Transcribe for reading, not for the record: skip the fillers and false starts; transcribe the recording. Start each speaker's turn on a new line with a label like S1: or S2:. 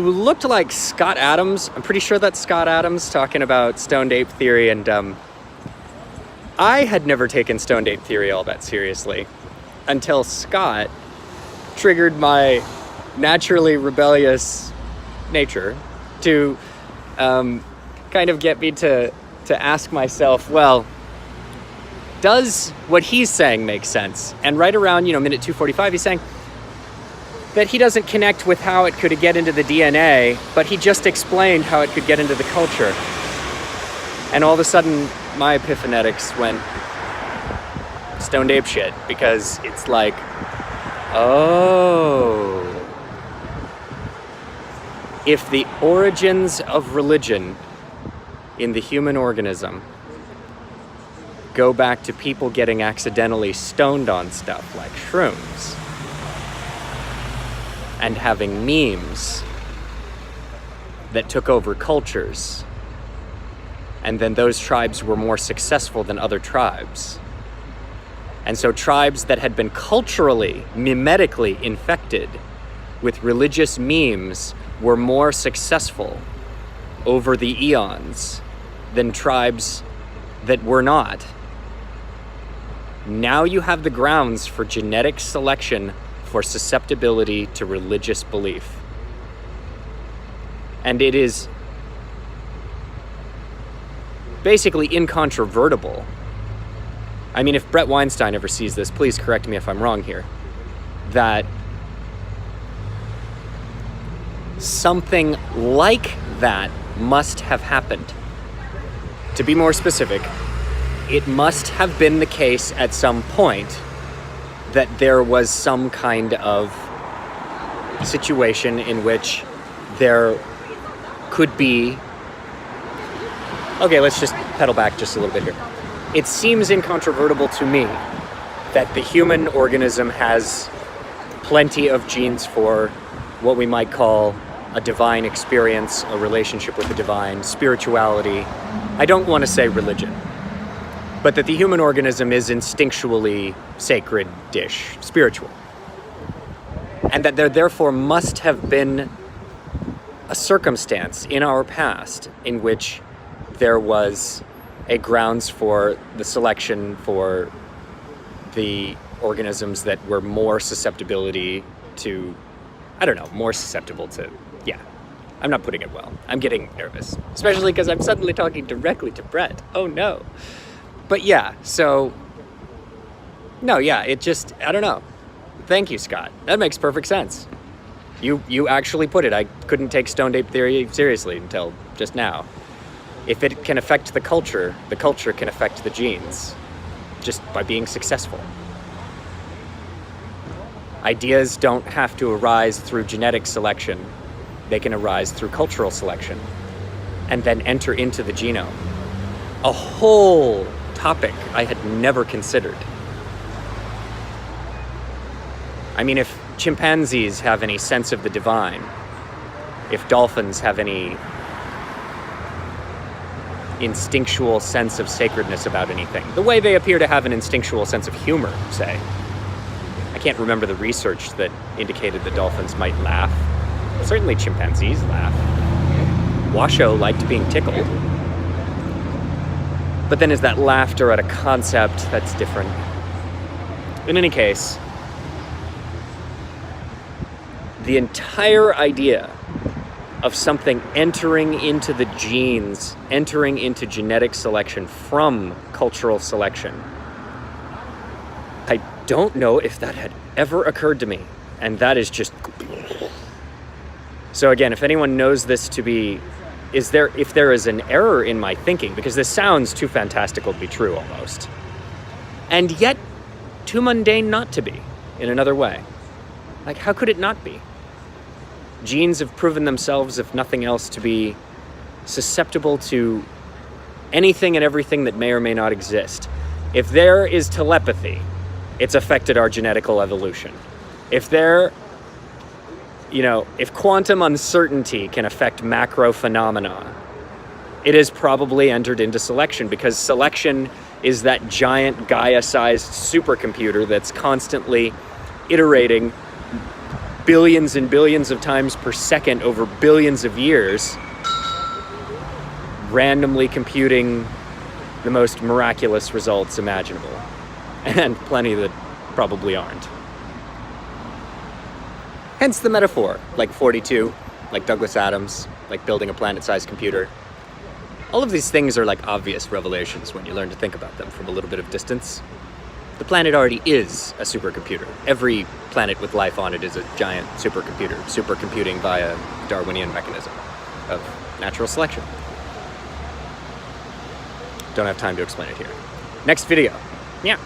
S1: who looked like Scott Adams. I'm pretty sure that's Scott Adams talking about stoned ape theory, and I had never taken stoned ape theory all that seriously until Scott triggered my naturally rebellious nature to kind of get me to ask myself, well, does what he's saying make sense? And right around, minute 2:45, he's saying that he doesn't connect with how it could get into the DNA, but he just explained how it could get into the culture. And all of a sudden, my epiphonetics went stoned ape shit, because it's like, oh, if the origins of religion in the human organism go back to people getting accidentally stoned on stuff like shrooms and having memes that took over cultures, and then those tribes were more successful than other tribes. And so tribes that had been culturally, mimetically infected with religious memes were more successful over the eons than tribes that were not. Now you have the grounds for genetic selection for susceptibility to religious belief. And it is basically incontrovertible. I mean, if Brett Weinstein ever sees this, please correct me if I'm wrong here, that something like that must have happened. To be more specific, it must have been the case at some point that there was some kind of situation in which there could be... Okay, let's just pedal back just a little bit here. It seems incontrovertible to me that the human organism has plenty of genes for what we might call a divine experience, a relationship with the divine, spirituality. I don't want to say religion, but that the human organism is instinctually sacred-ish, spiritual. And that there therefore must have been a circumstance in our past in which there was a grounds for the selection for the organisms that were more susceptibility to, more susceptible to, I'm not putting it well. I'm getting nervous, especially because I'm suddenly talking directly to Brett. Oh no. But it just, I don't know. Thank you, Scott. That makes perfect sense. You actually put it. I couldn't take stoned ape theory seriously until just now. If it can affect the culture can affect the genes, just by being successful. Ideas don't have to arise through genetic selection. They can arise through cultural selection and then enter into the genome. A whole topic I had never considered. I mean, if chimpanzees have any sense of the divine, if dolphins have any instinctual sense of sacredness about anything, the way they appear to have an instinctual sense of humor, say. I can't remember the research that indicated that dolphins might laugh. Certainly chimpanzees laugh. Washoe liked being tickled. But then is that laughter at a concept that's different? In any case, the entire idea of something entering into the genes, entering into genetic selection from cultural selection, I don't know if that had ever occurred to me. And that is just... So again, if anyone knows this to be, if there is an error in my thinking, because this sounds too fantastical to be true almost, and yet too mundane not to be in another way. Like, how could it not be? Genes have proven themselves, if nothing else, to be susceptible to anything and everything that may or may not exist. If there is telepathy, it's affected our genetical evolution. If if quantum uncertainty can affect macro phenomena, it has probably entered into selection, because selection is that giant Gaia-sized supercomputer that's constantly iterating billions and billions of times per second over billions of years, randomly computing the most miraculous results imaginable. And plenty that probably aren't. Hence the metaphor, like 42, like Douglas Adams, like building a planet-sized computer. All of these things are like obvious revelations when you learn to think about them from a little bit of distance. The planet already is a supercomputer. Every planet with life on it is a giant supercomputer, supercomputing via Darwinian mechanism of natural selection. Don't have time to explain it here. Next video. Yeah.